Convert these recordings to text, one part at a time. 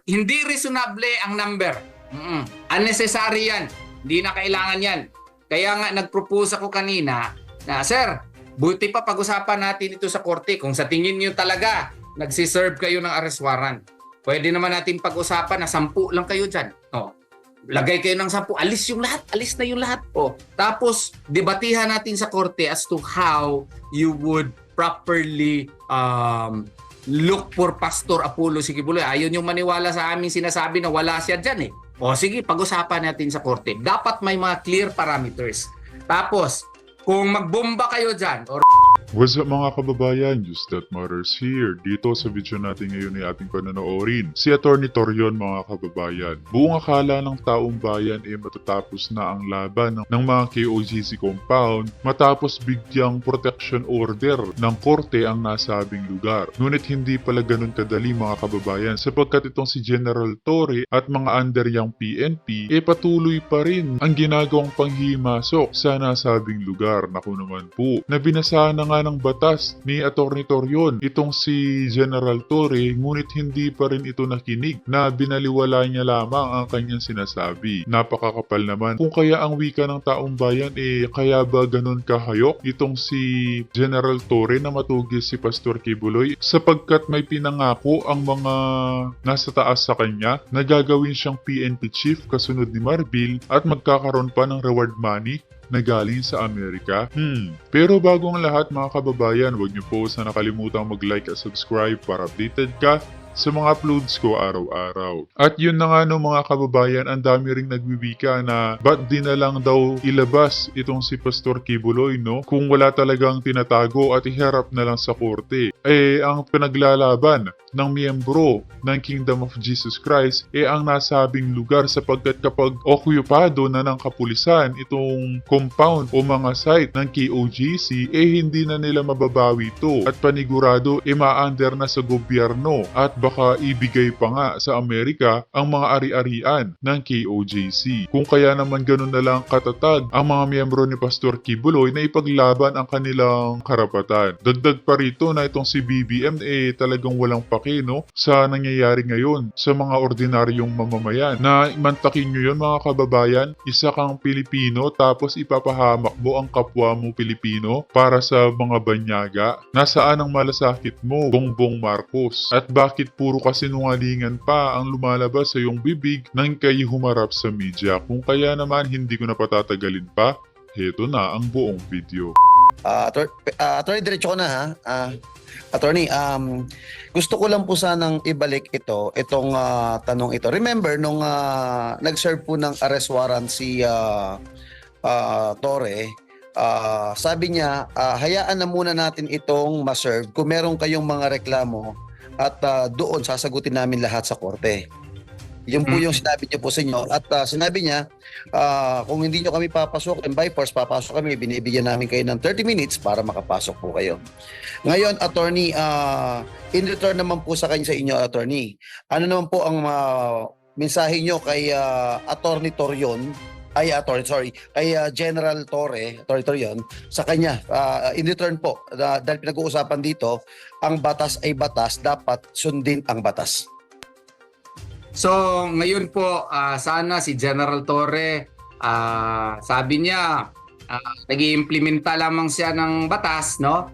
Hindi reasonable ang number. Unnecessary yan. Hindi na kailangan yan. Kaya nga nag-propose ako kanina na, Sir, buti pa pag-usapan natin ito sa korte. Kung sa tingin nyo talaga nagsiserve kayo ng arrest warrant, pwede naman natin pag-usapan na 10 lang kayo dyan. Lagay kayo ng 10, alis yung lahat, alis na yung lahat. Tapos, debatihan natin sa korte as to how you would properly look for Pastor Apollo Sikibuloy. Ayun yung maniwala sa amin sinasabi na wala siya dyan eh. Sige, pag-usapan natin sa korte. Dapat may mga clear parameters. Tapos, kung magbomba kayo dyan, or What's up mga kababayan, Just That Matters here. Dito sa video natin ngayon ay ating panonoorin si Atty. Torion mga kababayan. Buong akala ng taong bayan ay matatapos na ang laban ng mga KOGC compound matapos bigyang protection order ng korte ang nasabing lugar. Ngunit hindi pala ganun kadali mga kababayan sapagkat itong si General Torre at mga under yang PNP ay patuloy pa rin ang ginagawang panghimasok sa nasabing lugar. Naku naman po, na binasa na nga ng batas ni Atty. Torion itong si General Torre, ngunit hindi pa rin ito nakinig na binaliwala niya lamang ang kanyang sinasabi. Napakakapal naman. Kung kaya ang wika ng taong bayan kaya ba ganun kahayok itong si General Torre na matugis si Pastor Kibuloy sapagkat may pinangako ang mga nasa taas sa kanya na gagawin siyang PNP chief kasunod ni Marbil at magkakaroon pa ng reward money na galing sa Amerika? Pero bago ang lahat mga kababayan, huwag niyo po sana nakalimutang mag-like at subscribe para updated ka sa mga uploads ko araw-araw. At yun na nga no mga kababayan, ang dami ring nagwiwika na ba't di na lang daw ilabas itong si Pastor Kibuloy no? Kung wala talagang tinatago at iharap na lang sa korte. Ang pinaglalaban ng miyembro ng Kingdom of Jesus Christ ang nasabing lugar sapagkat kapag okupado na ng kapulisan itong compound o mga site ng KOGC hindi na nila mababawi ito at panigurado ma-under na sa gobyerno at baka ibigay pa nga sa Amerika ang mga ari-arian ng KOJC. Kung kaya naman ganun na lang katatag ang mga miyembro ni Pastor Kibuloy na ipaglaban ang kanilang karapatan. Dagdag pa rito na itong si BBM talagang walang pake no, sa nangyayari ngayon sa mga ordinaryong mamamayan. Na mantakin nyo yun mga kababayan, isa kang Pilipino tapos ipapahamak mo ang kapwa mo Pilipino para sa mga banyaga. Nasaan ang malasakit mo, Bongbong Marcos? At bakit puro kasinungalingan pa ang lumalabas sa iyong bibig nang kayo humarap sa media? Kung kaya naman hindi ko na patatagalin pa, heto na ang buong video. Attorney, diretso ko na ha. Attorney, gusto ko lang po sanang ibalik itong tanong ito. Remember, nung nag-serve po ng arrest warrant si Torre, sabi niya, hayaan na muna natin itong ma-serve kung meron kayong mga reklamo at doon sasagutin namin lahat sa korte. Yun po yung sinabi niya po sa inyo. At sinabi niya, kung hindi nyo kami papasok, and by force papasok kami, binibigyan namin kayo ng 30 minutes para makapasok po kayo. Ngayon, attorney, in return naman po sa inyo, attorney, ano naman po ang mensahe nyo kay Attorney Torion, kay General Torre, Attorney Torion, sa kanya, in return po, dahil pinag-uusapan dito, ang batas ay batas, dapat sundin ang batas. So, ngayon po, sana si General Torre, sabi niya, nag-iimplementa lamang siya ng batas, no?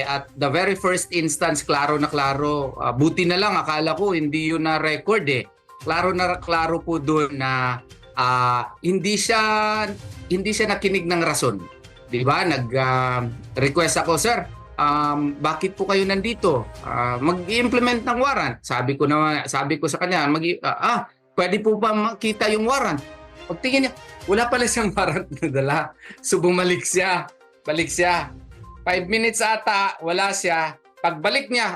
At the very first instance, klaro na klaro. Buti na lang, akala ko hindi yun na record Klaro na klaro po doon na hindi siya nakinig ng rason. 'Di ba? Nag-request ako, sir, bakit po kayo nandito? Mag-implement ng warrant. Sabi ko sa kanya, pwede po ba makita yung warrant? Pagtingin niya, wala pala siyang warrant na dala. So bumalik siya. Balik siya. 5 minutes ata, wala siya. Pagbalik niya,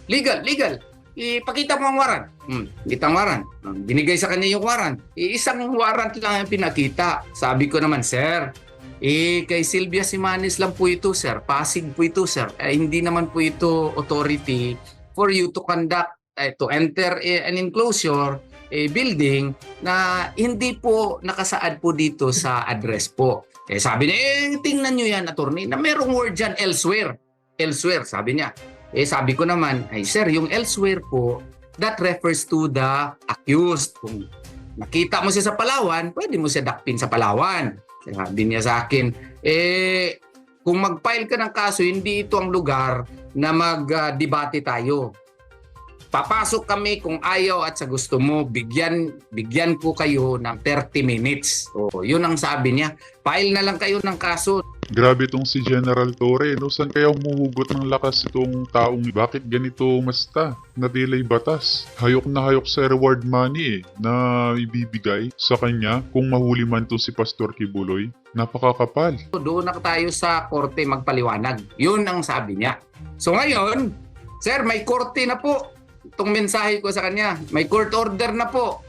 legal. Ipakita mo ang warrant. Kita ang warrant. Binigay sa kanya yung warrant. Isang warrant lang ang pinakita. Sabi ko naman, sir, kay Sylvia Simanes lang po ito, sir. Pasig po ito, sir. Hindi naman po ito authority for you to conduct, to enter an enclosure, a building na hindi po nakasaad po dito sa address po. Sabi niya, tingnan nyo yan, attorney, na merong word dyan, elsewhere. Elsewhere, sabi niya. Sabi ko naman, sir, yung elsewhere po, that refers to the accused. Kung nakita mo siya sa Palawan, pwede mo siya dakpin sa Palawan. Sabi niya sa akin, kung mag-file ka ng kaso, hindi ito ang lugar na mag-debate tayo. Papasok kami kung ayaw at sa gusto mo, bigyan ko kayo ng 30 minutes. Yun ang sabi niya. File na lang kayo ng kaso. Grabe itong si General Torre, no? Saan kaya humuhugot ng lakas itong taong bakit ganito masta? Natilay batas. Hayok na hayok sa reward money na ibibigay sa kanya kung mahuli man to si Pastor Kibuloy. Napakakapal. Doon na tayo sa korte magpaliwanag. Yun ang sabi niya. So ngayon, sir, may korte na po. Itong mensahe ko sa kanya, may court order na po.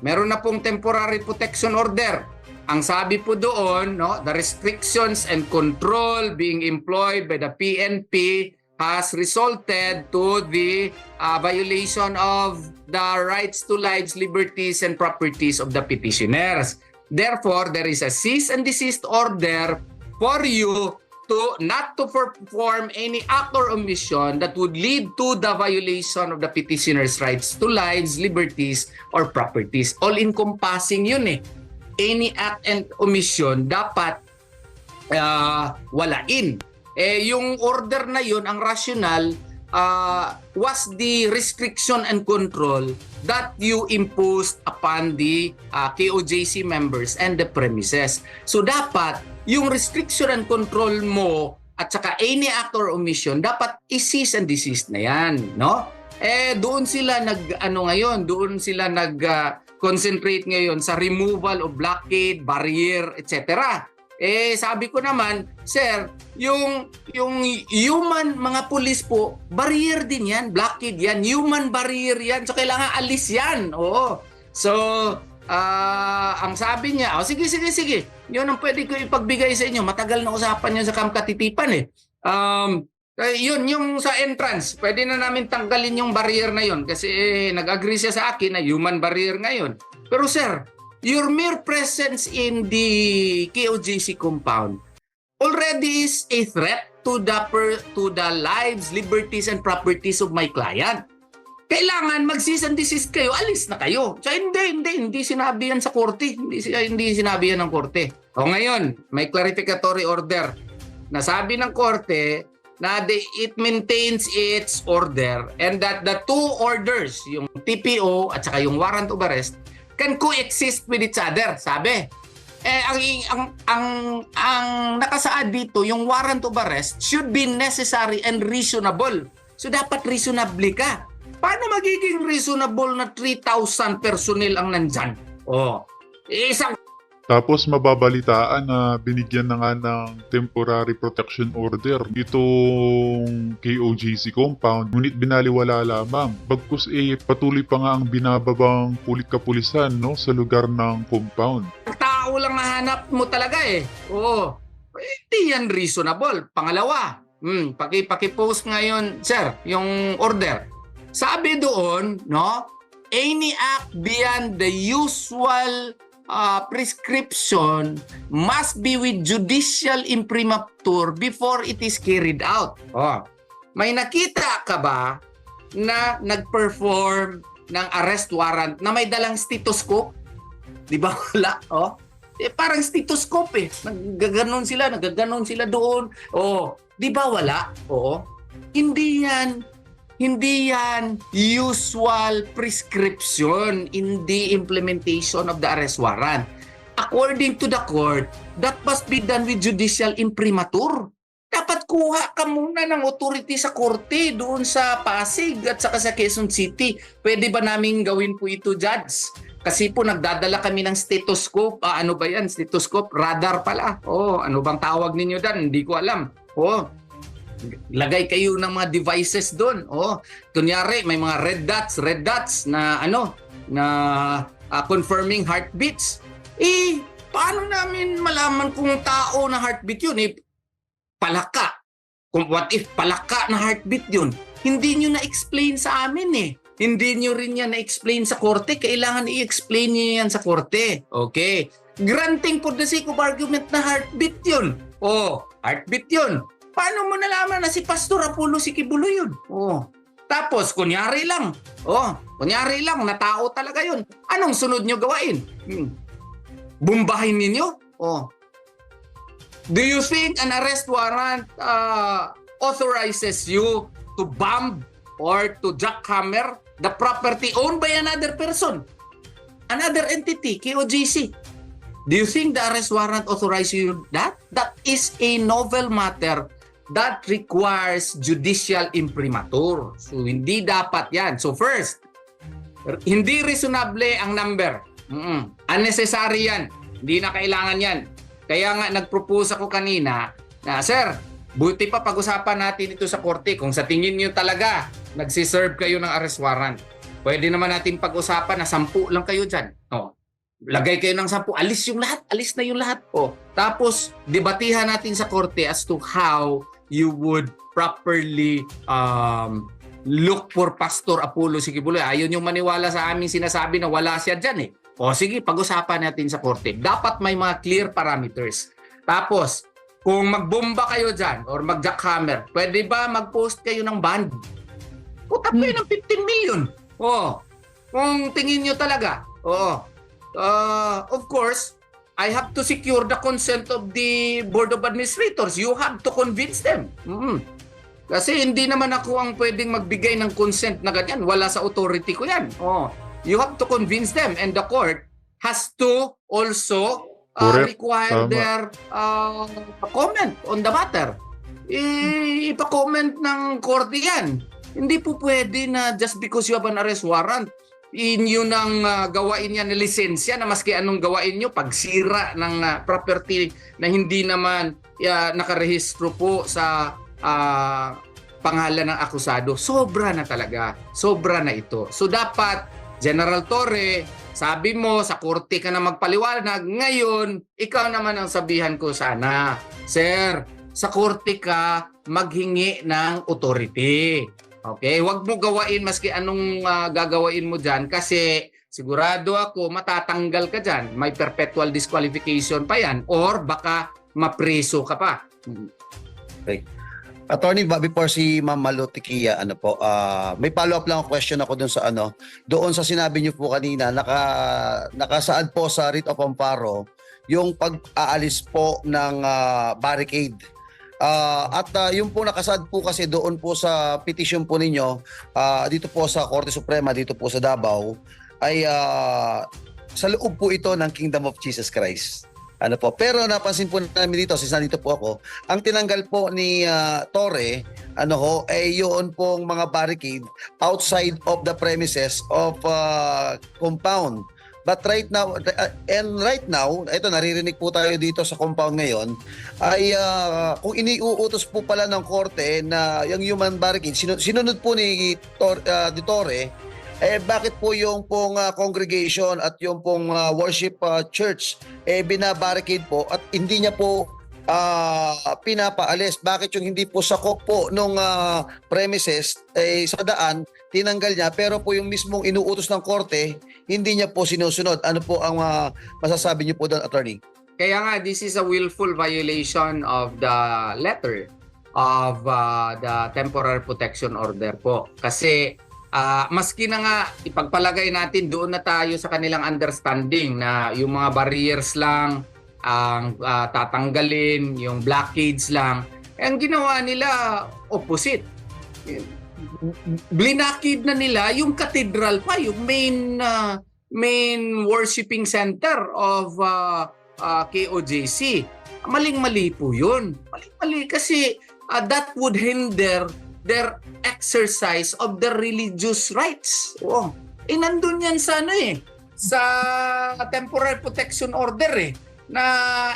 Meron na pong temporary protection order. Ang sabi po doon, no, the restrictions and control being employed by the PNP has resulted to the violation of the rights to lives, liberties, and properties of the petitioners. Therefore, there is a cease and desist order for you to not to perform any act or omission that would lead to the violation of the petitioner's rights to lives, liberties, or properties. All-encompassing yun eh. Any act and omission dapat walain. Yung order na yun, ang rational was the restriction and control that you imposed upon the KOJC members and the premises. So dapat yung restriction and control mo at saka any act or omission dapat i-cease and desist na yan, no? Doon sila doon sila concentrate ngayon sa removal of blockade, barrier, etc. Sabi ko naman, sir, yung human mga pulis po, barrier din yan, blockade yan, human barrier yan, so kailangan alis yan. Oo. So, ang sabi niya, sige. Yun ang pwede ko ipagbigay sa inyo. Matagal na usapan yun sa Camp Katitipan eh. Yun, yung sa entrance, pwede na namin tanggalin yung barrier na yun kasi nag-agree siya sa akin na human barrier ngayon. Pero sir, your mere presence in the KOJC compound already is a threat to the lives, liberties, and properties of my client. Kailangan mag-cease and desist kayo, alis na kayo. So hindi sinabi yan sa korte. Hindi sinabi yan ng korte. O ngayon, may clarificatory order. Nasabi ng korte na it maintains its order and that the two orders, yung TPO at saka yung warrant of arrest, can coexist with each other, sabi. Ang nakasaad dito, yung warrant of arrest should be necessary and reasonable. So dapat reasonably ka. Paano magiging reasonable na 3,000 personnel ang nandyan? Isang Tapos mababalitaan na binigyan na nga ng temporary protection order itong KOJC compound, ngunit binaliwala lamang. Bagkus patuloy pa nga ang binababang kapulisan no, sa lugar ng compound. tao lang nahanap mo talaga eh. Hindi yan reasonable. Pangalawa, paki-post ngayon, sir, yung order. Sabi doon, no, any act beyond the usual prescription must be with judicial imprimatur before it is carried out. May nakita ka ba na nag-perform ng arrest warrant na may dalang stethoscope? Di ba wala? Parang stethoscope eh. Nagaganon sila doon. Di ba wala? Hindi yan usual prescription in the implementation of the arrest warrant. According to the court, that must be done with judicial imprimatur. Dapat kuha ka muna ng authority sa korte doon sa Pasig at saka sa Quezon City. Pwede ba namin gawin po ito, Judge? Kasi po nagdadala kami ng stethoscope. Ano ba yan? Stethoscope? Radar pala. Ano bang tawag ninyo dyan? Hindi ko alam. Lagay kayo ng mga devices doon. Kunyari may mga red dots na confirming heartbeats. Paano namin malaman kung tao na heartbeat yun? Palaka. What if palaka na heartbeat yun? Hindi nyo na-explain sa amin eh. Hindi nyo rin yan na-explain sa korte. Kailangan i-explain nyo yan sa korte. Okay. Granting for the sake of argument na heartbeat yun. Heartbeat yun. Paano mo nalaman na si Pastor Apollo si Kibuloy yun? Tapos, kunyari lang, na tao talaga yun. Anong sunod nyo gawain? Bumbahin ninyo? Do you think an arrest warrant authorizes you to bomb or to jackhammer the property owned by another person? Another entity, KOJC. Do you think the arrest warrant authorizes you that? That is a novel matter that requires judicial imprimatur. So, hindi dapat yan. So, first, hindi reasonable ang number. Unnecessary yan. Hindi na kailangan yan. Kaya nga, nag-propose ako kanina na, Sir, buti pa pag-usapan natin ito sa korte. Kung sa tingin nyo talaga, nagsiserve kayo ng arrest warrant. Pwede naman natin pag-usapan na 10 lang kayo dyan. Lagay kayo ng 10, alis yung lahat, alis na yung lahat. Tapos, debatihan natin sa korte as to how you would properly look for Pastor Apollo Sikibuloy. Ayaw nyo maniwala sa aming sinasabi na wala siya dyan sige, pag-usapan natin sa korte. Dapat may mga clear parameters. Tapos, kung magbomba kayo dyan or mag-jackhammer, pwede ba mag-post kayo ng bond? Put up kayo ng 15 million. Kung tingin nyo talaga. Of course, I have to secure the consent of the Board of Administrators. You have to convince them. Kasi hindi naman ako ang pwedeng magbigay ng consent na ganyan. Wala sa authority ko yan. You have to convince them, and the court has to also require Tama. their comment on the matter. Ipa-comment ng korte yan. Hindi po pwede na just because you have an arrest warrant, inyo nang gawain yan na lisensya na maski anong gawain nyo, pagsira ng property na hindi naman nakarehistro po sa pangalan ng akusado. Sobra na talaga. Sobra na ito. So dapat, General Torre, sabi mo sa korte ka na magpaliwanag. Ngayon, ikaw naman ang sabihan ko sana, Sir, sa korte ka maghingi ng authority. Okay? Huwag mo gawain maski anong gagawain mo dyan kasi sigurado ako matatanggal ka dyan. May perpetual disqualification pa yan or baka mapreso ka pa. Okay. Attorney, before si Ma'am Malu Tikia, may follow-up lang question ako doon sa sinabi niyo po kanina, nakasaad po sa writ of amparo yung pag-aalis po ng barricade. Yung po nakasaad po kasi doon po sa petition po ninyo, dito po sa Korte Suprema, dito po sa Davao, ay sa loob po ito ng Kingdom of Jesus Christ. Pero napansin po namin dito, since nandito po ako, ang tinanggal po ni Torre, ay yun pong mga barricade outside of the premises of compound. But right now, ito naririnig po tayo dito sa compound ngayon, ay kung iniuutos po pala ng korte na yung human barricade, sinunod po ni Torre, bakit po yung pong congregation at yung pong worship church binabarricade po at hindi niya po pinapaalis? Bakit yung hindi po sakop po nung premises sa daan tinanggal niya, pero po yung mismong inuutos ng korte hindi niya po sinusunod? Ano po ang masasabi niyo po doon, attorney? Kaya nga, this is a willful violation of the letter of the temporary protection order po. Kasi maski na nga ipagpalagay natin doon na tayo sa kanilang understanding na yung mga barriers lang ang tatanggalin, yung blockades lang, ang ginawa nila opposite. Blinakid na nila yung cathedral pa, yung main worshiping center of KOJC. Maling-mali po yun. Maling-mali kasi that would hinder their exercise of their religious rights. Nandun yan sa sa temporary protection order na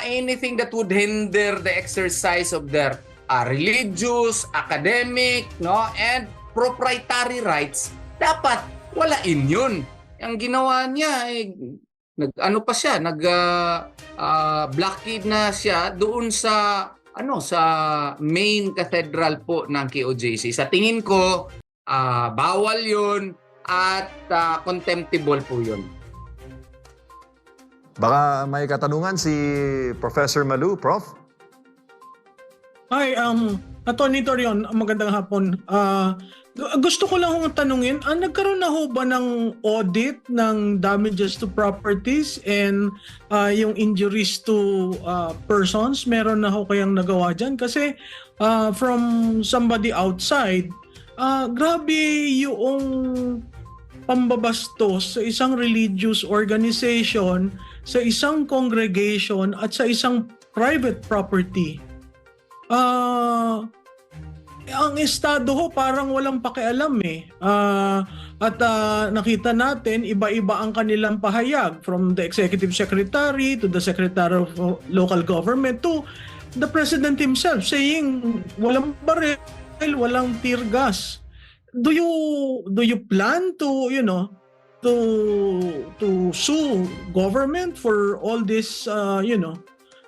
anything that would hinder the exercise of their religious, academic, and proprietary rights, dapat walain yun. Ang ginawa niya, blockade na siya doon sa sa main cathedral po ng KOJC. Sa tingin ko, bawal yun at contemptible po yun. Baka may katanungan si Professor Malu, Prof? Hi, Attorney Torion, magandang hapon. Gusto ko lang hong tanungin, nagkaroon na ho ba ng audit ng damages to properties and yung injuries to persons? Meron na ho kayang nagawa dyan? Kasi from somebody outside, grabe yung pambabastos sa isang religious organization, sa isang congregation at sa isang private property. Ang estado ho parang walang pakialam eh. Nakita natin iba-iba ang kanilang pahayag, from the executive secretary to the secretary of local government to the president himself, saying walang baril, walang tear gas. Do you plan to to sue government for all this,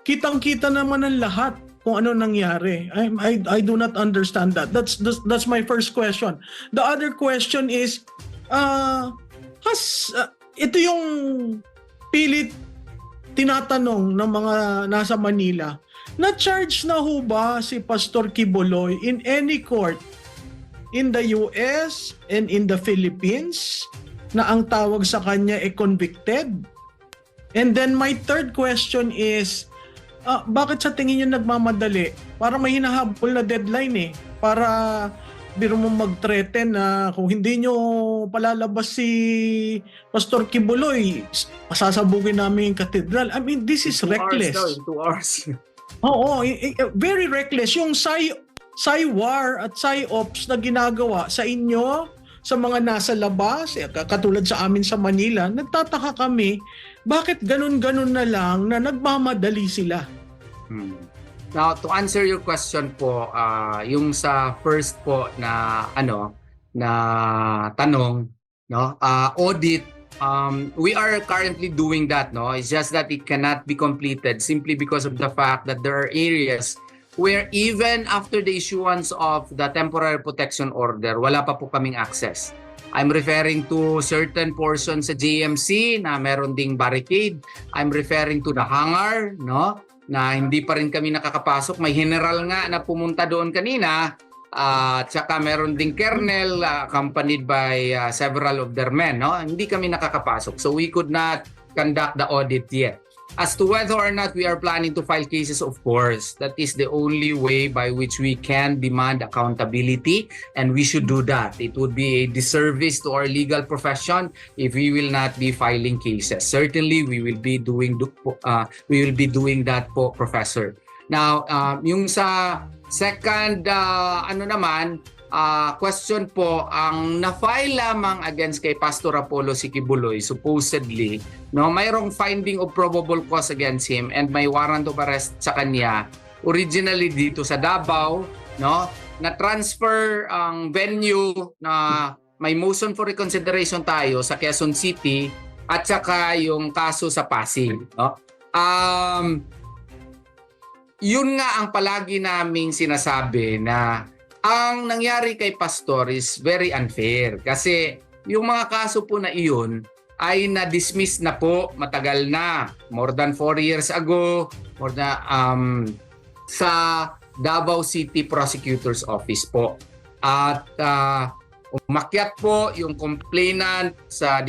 kitang-kita naman ang lahat kung ano nangyari. I do not understand that. That's my first question. The other question is, ito yung pilit tinatanong ng mga nasa Manila, na-charge na ho ba si Pastor Quiboloy in any court in the US and in the Philippines na ang tawag sa kanya ay convicted? And then my third question is, bakit sa tingin nyo nagmamadali? Para may hinahabol na deadline eh. Para biro mo mag-threaten na kung hindi nyo palalabas si Pastor Quiboloy, pasasabugin namin yung katedral. I mean, this is reckless. 2 hours. Oo, very reckless. Yung Psy-war at Psy-ops na ginagawa sa inyo, sa mga nasa labas, katulad sa amin sa Manila, nagtataka kami, bakit ganun-ganun na lang na nagmamadali sila? Now, to answer your question po, yung sa first po na tanong, audit, we are currently doing that, no? It's just that it cannot be completed simply because of the fact that there are areas where even after the issuance of the temporary protection order, wala pa po kaming access. I'm referring to certain portions sa JMC na meron ding barricade. I'm referring to the hangar, no? Na hindi pa rin kami nakakapasok. May general nga na pumunta doon kanina. At saka meron ding colonel accompanied by several of their men, no? Hindi kami nakakapasok. So we could not conduct the audit yet. As to whether or not we are planning to file cases, of course, that is the only way by which we can demand accountability, and we should do that. It would be a disservice to our legal profession if we will not be filing cases. Certainly, we will be doing that po, Professor. Now, yung sa second, question po, ang na-file lamang against kay Pastor Apollo Quiboloy, supposedly, no, mayroong finding of probable cause against him and may warrant of arrest sa kanya, originally dito sa Davao, no, na-transfer ang venue na may motion for reconsideration tayo sa Quezon City at saka yung kaso sa Pasig, no. Yun nga ang palagi naming sinasabi na ang nangyari kay Pastor is very unfair kasi yung mga kaso po na iyon ay na-dismiss na po matagal na, more than 4 years ago, sa Davao City Prosecutor's Office po. At umakyat po yung complainant sa